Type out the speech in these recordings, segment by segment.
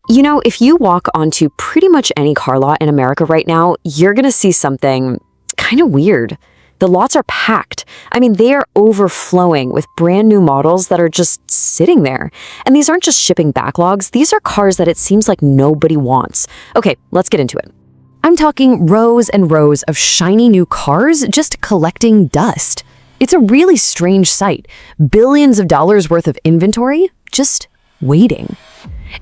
You know, if you walk onto pretty much any car lot in America right now, you're gonna see something kind of weird. The lots are packed. I mean, they are overflowing with brand new models that are just sitting there. And these aren't just shipping backlogs, these are cars that it seems like nobody wants. Okay, let's get into it. I'm talking rows and rows of shiny new cars just collecting dust. It's a really strange sight. Billions of dollars worth of inventory just waiting.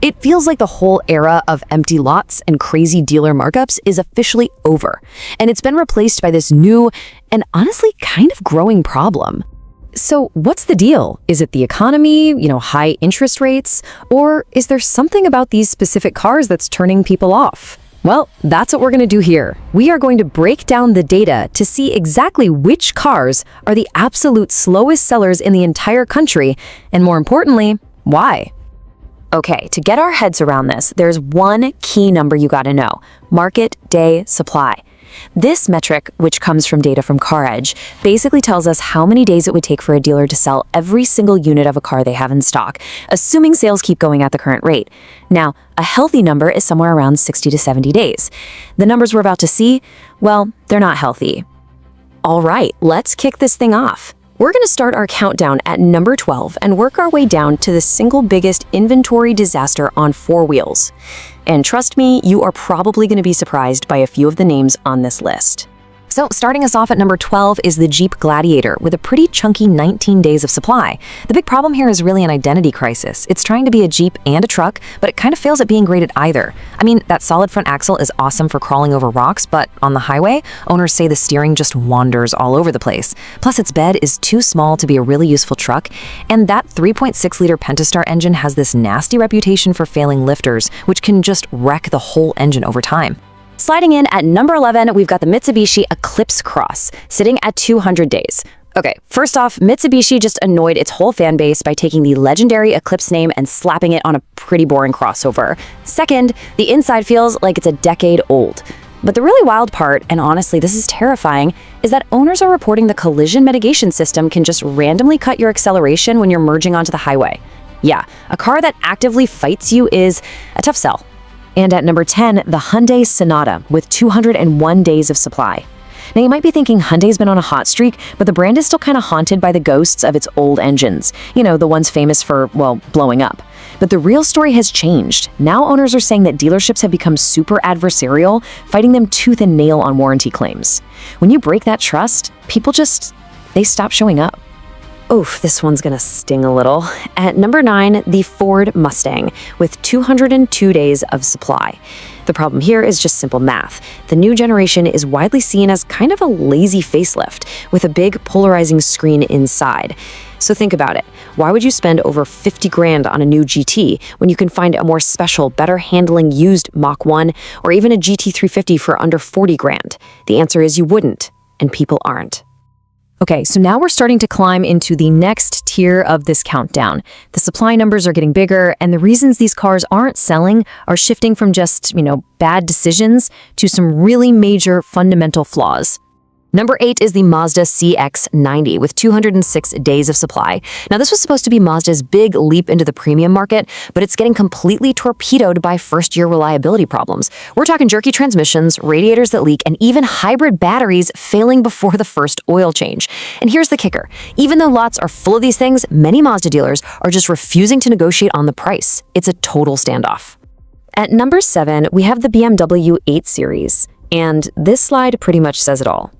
It feels like the whole era of empty lots and crazy dealer markups is officially over, and it's been replaced by this new and honestly kind of growing problem. So what's the deal? Is it the economy, high interest rates, or is there something about these specific cars that's turning people off? Well, that's what we're going to do here. We are going to break down the data to see exactly which cars are the absolute slowest sellers in the entire country, and more importantly, why. Okay, to get our heads around this, there's one key number you gotta know: market day supply. This metric, which comes from data from CarEdge, basically tells us how many days it would take for a dealer to sell every single unit of a car they have in stock, assuming sales keep going at the current rate. Now, a healthy number is somewhere around 60 to 70 days. The numbers we're about to see, well, they're not healthy. All right, let's kick this thing off. We're going to start our countdown at number 12 and work our way down to the single biggest inventory disaster on four wheels. And trust me, you are probably going to be surprised by a few of the names on this list. So starting us off at number 12 is the Jeep Gladiator with a pretty chunky 19 days of supply. The big problem here is really an identity crisis. It's trying to be a Jeep and a truck, but it kind of fails at being great at either. I mean, that solid front axle is awesome for crawling over rocks, but on the highway, owners say the steering just wanders all over the place. Plus, its bed is too small to be a really useful truck, and that 3.6-liter Pentastar engine has this nasty reputation for failing lifters, which can just wreck the whole engine over time. Sliding in at number 11, we've got the Mitsubishi Eclipse Cross, sitting at 200 days. Okay, first off, Mitsubishi just annoyed its whole fan base by taking the legendary Eclipse name and slapping it on a pretty boring crossover. Second, the inside feels like it's a decade old. But the really wild part, and honestly this is terrifying, is that owners are reporting the collision mitigation system can just randomly cut your acceleration when you're merging onto the highway. Yeah, a car that actively fights you is a tough sell. And at number 10, the Hyundai Sonata with 201 days of supply. Now you might be thinking Hyundai's been on a hot streak, but the brand is still kind of haunted by the ghosts of its old engines. The ones famous for, well, blowing up. But the real story has changed. Now owners are saying that dealerships have become super adversarial, fighting them tooth and nail on warranty claims. When you break that trust, people they stop showing up. Oof, this one's gonna sting a little. At number 9, the Ford Mustang with 202 days of supply. The problem here is just simple math. The new generation is widely seen as kind of a lazy facelift with a big polarizing screen inside. So think about it. Why would you spend over 50 grand on a new GT when you can find a more special, better handling used Mach 1 or even a GT350 for under 40 grand? The answer is you wouldn't, and people aren't. Okay, so now we're starting to climb into the next tier of this countdown. The supply numbers are getting bigger, and the reasons these cars aren't selling are shifting from just, bad decisions to some really major fundamental flaws. Number 8 is the Mazda CX-90 with 206 days of supply. Now, this was supposed to be Mazda's big leap into the premium market, but it's getting completely torpedoed by first-year reliability problems. We're talking jerky transmissions, radiators that leak, and even hybrid batteries failing before the first oil change. And here's the kicker. Even though lots are full of these things, many Mazda dealers are just refusing to negotiate on the price. It's a total standoff. At number 7, we have the BMW 8 Series. And this slide pretty much says it all.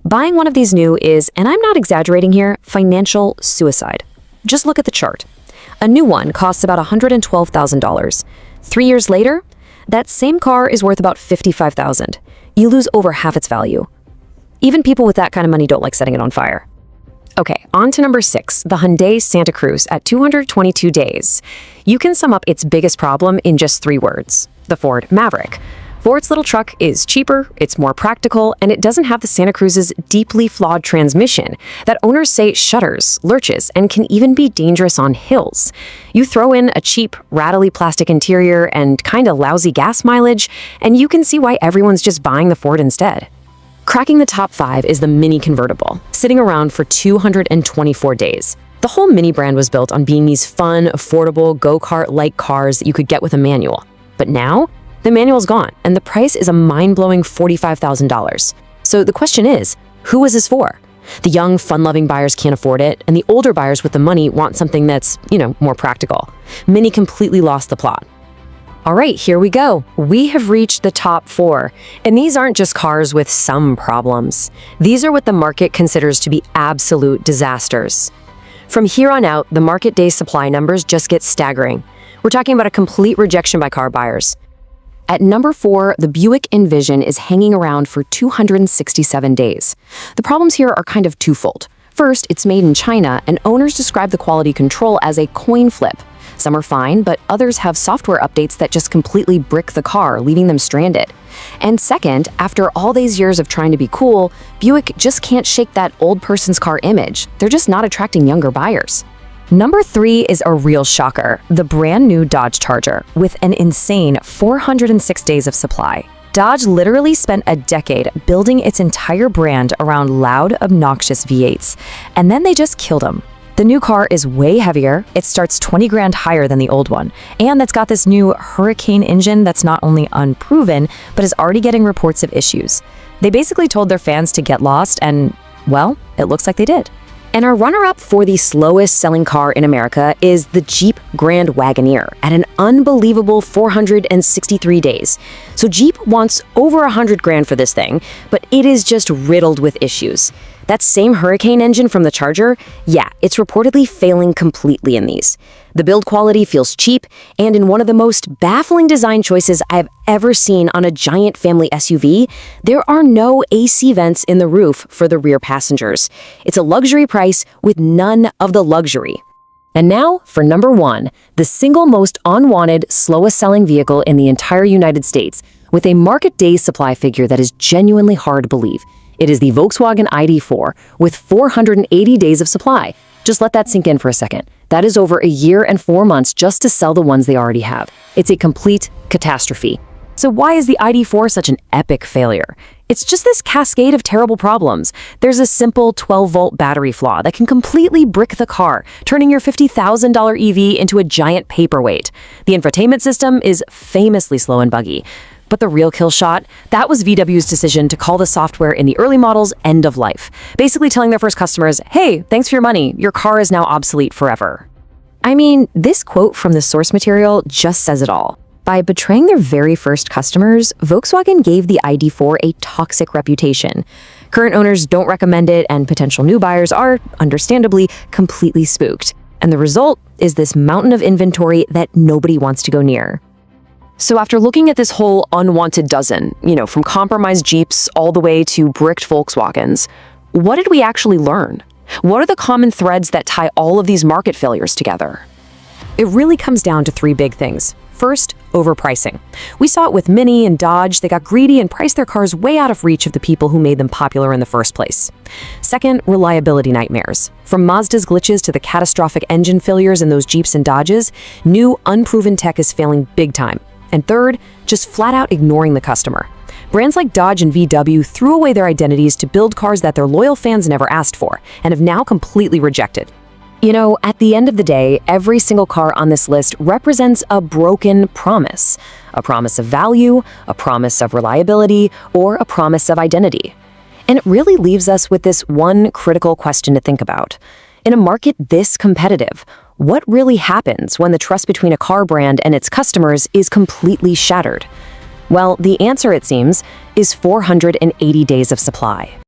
Buying one of these new is, and I'm not exaggerating here, financial suicide. Just look at the chart. A new one costs about $112,000. 3 years later, that same car is worth about $55,000. You lose over half its value. Even people with that kind of money don't like setting it on fire. Okay, on to number 6, the Hyundai Santa Cruz at 222 days. You can sum up its biggest problem in just 3 words: the Ford Maverick. Ford's little truck is cheaper, it's more practical, and it doesn't have the Santa Cruz's deeply flawed transmission that owners say shudders, lurches, and can even be dangerous on hills. You throw in a cheap, rattly plastic interior and kinda lousy gas mileage, and you can see why everyone's just buying the Ford instead. Cracking the top 5 is the Mini convertible, sitting around for 224 days. The whole Mini brand was built on being these fun, affordable, go-kart-like cars that you could get with a manual. But now, the manual's gone, and the price is a mind-blowing $45,000. So the question is, who is this for? The young, fun-loving buyers can't afford it, and the older buyers with the money want something that's, more practical. Mini completely lost the plot. All right, here we go. We have reached the top 4, and these aren't just cars with some problems. These are what the market considers to be absolute disasters. From here on out, the market day supply numbers just get staggering. We're talking about a complete rejection by car buyers. At number 4, the Buick Envision is hanging around for 267 days. The problems here are kind of twofold. First, it's made in China, and owners describe the quality control as a coin flip. Some are fine, but others have software updates that just completely brick the car, leaving them stranded. And second, after all these years of trying to be cool, Buick just can't shake that old person's car image. They're just not attracting younger buyers. Number 3 is a real shocker, the brand new Dodge Charger, with an insane 406 days of supply. Dodge literally spent a decade building its entire brand around loud, obnoxious V8s, and then they just killed them. The new car is way heavier, it starts 20 grand higher than the old one, and it's got this new Hurricane engine that's not only unproven, but is already getting reports of issues. They basically told their fans to get lost, and, well, it looks like they did. And our runner-up for the slowest selling car in America is the Jeep Grand Wagoneer at an unbelievable 463 days. So Jeep wants over 100 grand for this thing, but it is just riddled with issues. That same Hurricane engine from the Charger, yeah, it's reportedly failing completely in these. The build quality feels cheap, and in one of the most baffling design choices I've ever seen on a giant family SUV, there are no AC vents in the roof for the rear passengers. It's a luxury price with none of the luxury. And now for number 1, the single most unwanted, slowest selling vehicle in the entire United States, with a market days supply figure that is genuinely hard to believe. It is the Volkswagen ID.4 with 480 days of supply. Just let that sink in for a second. That is over a year and 4 months just to sell the ones they already have. It's a complete catastrophe. So why is the ID.4 such an epic failure? It's just this cascade of terrible problems. There's a simple 12-volt battery flaw that can completely brick the car, turning your $50,000 EV into a giant paperweight. The infotainment system is famously slow and buggy. But the real kill shot, that was VW's decision to call the software in the early models end of life, basically telling their first customers, hey, thanks for your money, your car is now obsolete forever. I mean, this quote from the source material just says it all. By betraying their very first customers, Volkswagen gave the ID.4 a toxic reputation. Current owners don't recommend it, and potential new buyers are, understandably, completely spooked. And the result is this mountain of inventory that nobody wants to go near. So after looking at this whole unwanted dozen, from compromised Jeeps all the way to bricked Volkswagens, what did we actually learn? What are the common threads that tie all of these market failures together? It really comes down to 3 big things. First, overpricing. We saw it with Mini and Dodge. They got greedy and priced their cars way out of reach of the people who made them popular in the first place. Second, reliability nightmares. From Mazda's glitches to the catastrophic engine failures in those Jeeps and Dodges, new, unproven tech is failing big time. And third, just flat out ignoring the customer. Brands like Dodge and VW threw away their identities to build cars that their loyal fans never asked for and have now completely rejected. At the end of the day, every single car on this list represents a broken promise. A promise of value, a promise of reliability, or a promise of identity. And it really leaves us with this one critical question to think about. In a market this competitive, what really happens when the trust between a car brand and its customers is completely shattered? Well, the answer, it seems, is 480 days of supply.